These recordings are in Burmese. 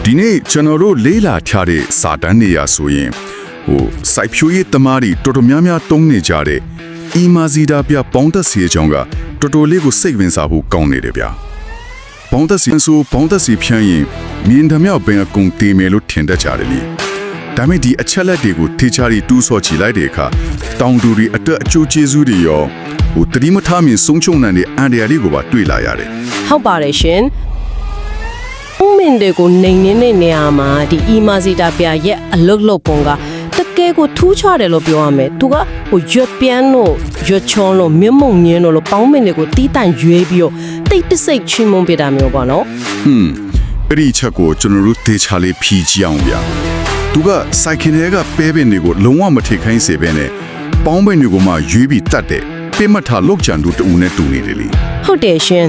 ဒီနေ့ကျွန်တော်တို့လေးလာထားတဲ့စာတန်းနေရဆိုရင်စိုက်ဖြိုးရေးတမားတွေတော်တော်များများတုံးနေကြတဲ့အီမာဇီတာပြပေါင်းသက်စီအကြောင်းကတော်တော်လေးကိုစိတ်ဝင်စားဖို့ကောင်းနေတယ်ဗျာပေါင်းသက်စီဆိုပေါင်းသက်စီဖြန်းရင်မြင်သမျှပင်အကုန်တေးမယ်လို့ထင်တတ်ကြတယ်လေဒါမဲ့ဒီအချက်လက်တွေကိုထေချာရီတူးဆော်ချလိုက်တဲ့အခါတောင်တူတွေအတွက်အကျိုးကျေးဇူးတွေရောတတိမထားမြင်ဆုံးချုံနိုင်တဲ့အန်ဒီယာလေးကိုပါတွေ့လာရတယ်ဟုတ်ပါတယ်ရှင်မင်းတွေကိုနေနေနေရမှာဒီအီမာဇီတာပြရဲ့အလုတ်လုတ်ပုံကတကယ်ကိုထူးခြားတယ်လို့ပြောရမယ်သူကရွက်ပြန်လို့ရွက်ချောလို့မြမုံညင်းလို့ပေါင်းမင်းတွေကိုတီးတန့်ရွေးပြီးတော့တိတ်တဆိတ်ချွေးမုံပေးတာမျိုးပေါ့နော်အဲ့ဒီချက်ကိုကျွန်တော်တို့သေချာလေးဖြီးကြည့်အောင်ဗျာသူကစိုက်ကင်တွေကပဲပင်တွေကိုလုံးဝမထိခိုင်းစေဘဲနဲ့ပေါင်းပင်တွေကိုမှရွေးပြီးတတ်တဲ့ပြမထားလောက်ချန်တို့တူနဲ့တူနေတယ်လေဟုတ်တယ်ရှင်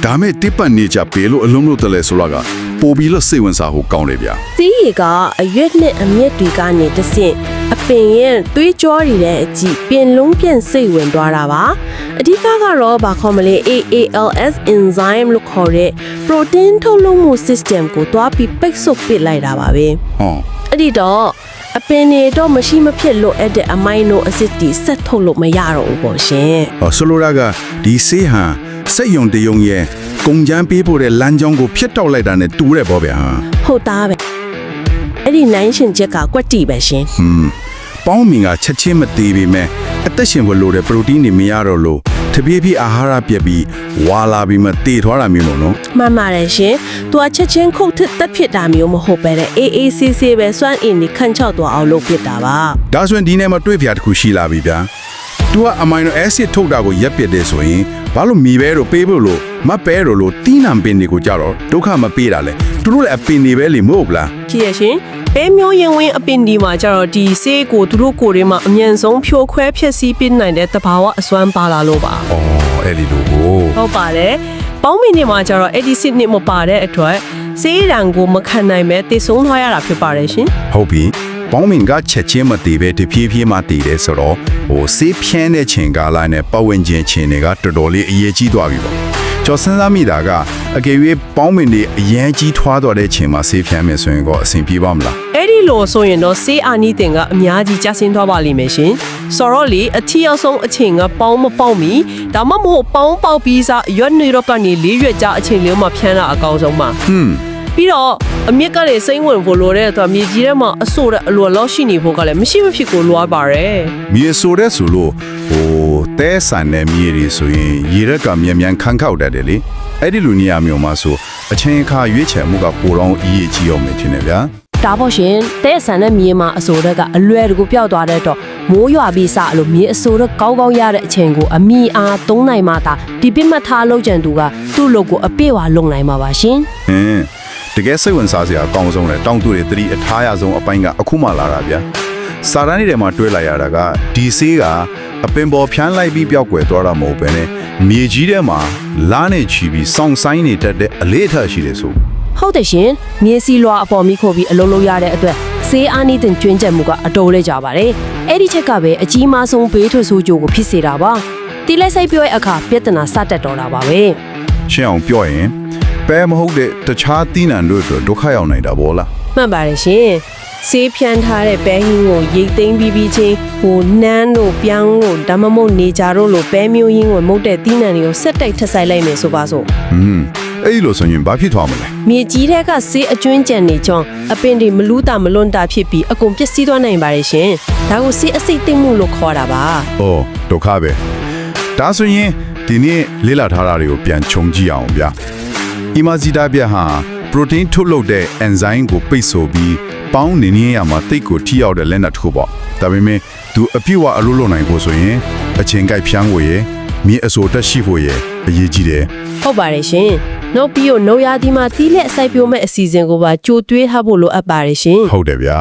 ဒါမဲ့တစ်ပတ်နေကြပေလို့အလုံးလို့တလဲဆိုတာကပိုပြီးလို့စိတ်ဝင်စားဖို့ကောင်းတယ်ဗျာစီးရီကအရွက်နဲ့အမြက်တွေကနေတဆင့်အပင်ရဲ့သွေးကြောတွေတဲ့အကြည့်ပြင်လုံးပြန့်စိတ်ဝင်သွားတာပါအဓိကကတော့ဘာခေါ်မလဲ AALS enzyme လို့ခေါ်တဲ့ protein ထုတ်လုပ်မှု system ကိုတွားပြီးပိတ်ဆို့ပစ်လိုက်တာပါပဲအဲ့ဒီတော့အပင်တွေတော့မရှိမဖြစ်လို့အဲ့တဲ့အမိုင်နိုအဆစ်တွေဆက်ထုတ်လို့မရတော့ဘူးပေါ့ရှင်ဆိုလိုတာကဒီဆေးဟန်စက်ယုံတယုံရဲ့ကုန်ကြမ်းပေးဖို့တဲ့လမ်းကြောင်းကိုဖျက်တောက်လိုက်တာနဲ့တူးရပေါ့ဗျာဟုတ်သားပဲအဲ့ဒီနိုင်ရှင်ချက်ကကွက်တီပဲရှင်ပေါင်းမင်ကချက်ချင်းမသေးပေမဲ့အသက်ရှင်ဖို့လိုတဲ့ပရိုတင်းတွေမရတော့လို့တပြေးပြေးအာဟာရပြက်ပြီးဝါလာပြီးမှတေထွားတာမျိုးလို့နော်မှန်ပါတယ်ရှင်သူကချက်ချင်းခုတ်ထစ်တက်ဖြစ်တာမျိုးမဟုတ်ပဲတဲ့အေးအေးဆေးဆေးပဲစွမ်းအင်တွေခန့်ချောက်သွားအောင်လုပ်ဖြစ်တာပါဒါဆိုရင်ဒီနေ့မှာတွေ့ဖျားတစ်ခုရှိလာပြီဗျာသူကအမိုင်နိုအက်ဆစ်ထုတ်တာကိုရက်ပစ်တယ်ဆိုရင်ဘာလို့မီပဲတော့ပေးဖို့လို့မပဲတော့လို့တီးနံပင်တွေကိုကြတော့ဒုက္ခမပေးတာလေသူတို့လည်းအပင်တွေပဲလေမဟုတ်လားကြည့်ရရှင်ပဲမျိုးရင်ဝင်အပင်ဒီမှာကြတော့ဒီဆေးကိုသူတို့ကိုယ်တွေမှာအမြန်ဆုံးဖြိုခွဲဖျက်ဆီးပစ်နိုင်တဲ့တဘာဝအစွမ်းပါလာလို့ပါ။အော်အဲ့ဒီလိုကိုဟုတ်ပါတယ်။ပေါင်းမင်းတွေမှာကြတော့အဲ့ဒီစစ်နစ်မပါတဲ့အတွက်ဆေးရန်ကိုမခံနိုင်ပဲတည်ဆုံးသွားရတာဖြစ်ပါတယ်ရှင်။ဟုတ်ပြီ။ပေါင်းမင်းကချက်ချင်းမတည်ပဲတဖြည်းဖြည်းမှတည်တယ်ဆိုတော့ဆေးဖြန်းတဲ့ချိန်ကာလနဲ့ပတ်ဝန်းကျင်ချိန်တွေကတော်တော်လေးအရေးကြီးသွားပြီပေါ့။ကျော်စဉ်းစားမိတာကအကယ်၍ပေါင်းမင်တွေအရန်ကြီးထွားသွားတဲ့ချိန်မှာဆေးဖြန်းမယ်ဆိုရင်တော့အဆင်ပြေပါမလားအဲ့ဒီလိုဆိုရင်တော့ဆေးအာနီတင်ကအများကြီးကျဆင်းသွားပါလိမ့်မယ်ရှင်ဆိုတော့လေအထီရောက်ဆုံးအချိန်ကပေါင်းမပေါက်မီဒါမှမဟုတ်ပေါင်းပေါက်ပြီးစားရွက်နေတော့ကနေ၄ရွက်ကြာအချိန်လေးမှဖြန်းတာအကောင်းဆုံးပါပြီးတော့အမြက်ကလည်းစိမ့်ဝင်ဖို့လိုတဲ့အတွက်မြေကြီးထဲမှာအဆိုးတဲ့အလိုလောက်ရှိနေဖို့ကလည်းမရှိမဖြစ်ကိုလိုအပ်ပါတယ်မြေဆိုတဲ့ဆိုလို့တဲဆန်တဲ့မြေတွေဆိုရင်ရေရက်ကမြန်မြန်ခန်းခောက်တတ်တယ်လေအဲ့ဒီလိုနေရာမျိုးမှာဆိုအချိန်အခါရွေးချယ်မှုကပိုတော့အရေးကြီးအောင်မထင်နဲ့ဗျာဒါပေါ့ရှင်တဲဆန်တဲ့မြေမှာအဆိုးရက်ကအလွယ်တကူပျောက်သွားတဲ့တော့မိုးရွာပြီးစလို့မြေအဆိုးရက်ကောင်းကောင်းရတဲ့အချိန်ကိုအမိအားသုံးနိုင်မှသာဒီပြစ်မှတ်ထားလုပ်ကြံသူကသူ့လုပ်ကိုအပြည့်အဝလုပ်နိုင်မှာပါရှင်တကယ်စိတ်ဝင်စားစရာအကောင်းဆုံးလေတောင်းတူတွေတတိအထားရဆုံးအပိုင်းကအခုမှလာတာဗျာစာတန်းတွေမှာတွဲလာရတာကဒီဆေးကအပင်ပေါ်ဖြန်းလိုက်ပြီးပျောက်ကွယ်သွားတာမဟုတ်ပဲနဲ့မြေကြီးထဲမှာလားနဲ့ချီပြီးစောင့်ဆိုင်နေတတ်တဲ့အလေးအထရှိတယ်ဆိုဟုတ်တယ်ရှင်မြေစီလွာအပေါ်မိခိုးပြီးအလုံးလုံးရတဲ့အတွက်ဆေးအာနီတင်ကျွင်းချက်မှုကအတော်လေးကြပါတယ်အဲ့ဒီချက်ကပဲအကြီးမားဆုံးဘေးထွက်ဆိုးကြိုးကိုဖြစ်စေတာပါတီလက်ဆိုင်ပြောရဲ့အခါပြဿနာစတက်တော့တာပါပဲရှင်းအောင်ပြောရင်ပဲမဟုတ်တဲ့တခြားသီးနှံတို့အတွက်ဒုက္ခရောက်နိုင်တာပေါ့လားမှန်ပါတယ်ရှင်ဆေးဖြန်းထားတဲ့ပဲဟင်းကိုရိတ်သိမ်းပြီးချင်းနန်းတို့ပြောင်းတို့ဒါမှမဟုတ်နေကြတို့လိုပဲမျိုးရင်းကိုမုတ်တဲ့သီးနှံတွေကိုဆက်တိုက်ထပ်ဆိုင်လိုက်မယ်ဆိုပါစို့အဲ့ဒီလိုဆိုရင်ဘာဖြစ်သွားမလဲမြေကြီးထဲကဆေးအကျွင်းကြံနေကြောင်းအပင်တွေမလူးတာမလွန်တာဖြစ်ပြီးအကုန်ပျက်စီးသွားနိုင်ပါတယ်ရှင်ဒါကိုဆေးအစိတ်သိမ့်မှုလို့ခေါ်တာပါအော်ဒုက္ခပဲဒါဆိုရင်ဒီနေ့လေ့လာထားတာတွေကိုပြန်ခြုံကြည့်အောင်ဗျာအီမာဇီတာပြဟာပရိုတင်းထုတ်လုပ်တဲ့ enzyme ကိုပိတ်ဆို့ပြီးပေါင်းနေနေရမှာတိတ်ကိုထိရောက်တဲ့လက်နက်တစ်ခုပေါ့ဒါပေမဲ့သူအပြည့်အဝအလုပ်လုပ်နိုင်ဖို့ဆိုရင်အချိန်ကိုက်ဖြန်းဖို့ရယ်မြေအစိုးတက်ရှိဖို့ရယ်အရေးကြီးတယ်ဟုတ်ပါတယ်ရှင်နောက်ပြီးတော့နှုတ်ရသည်မှာတီးလက်အစိုက်ပြိုးမဲ့အစီအစဉ်ကိုပါကြိုတွေးထားဖို့လိုအပ်ပါတယ်ရှင်ဟုတ်တယ်ဗျာ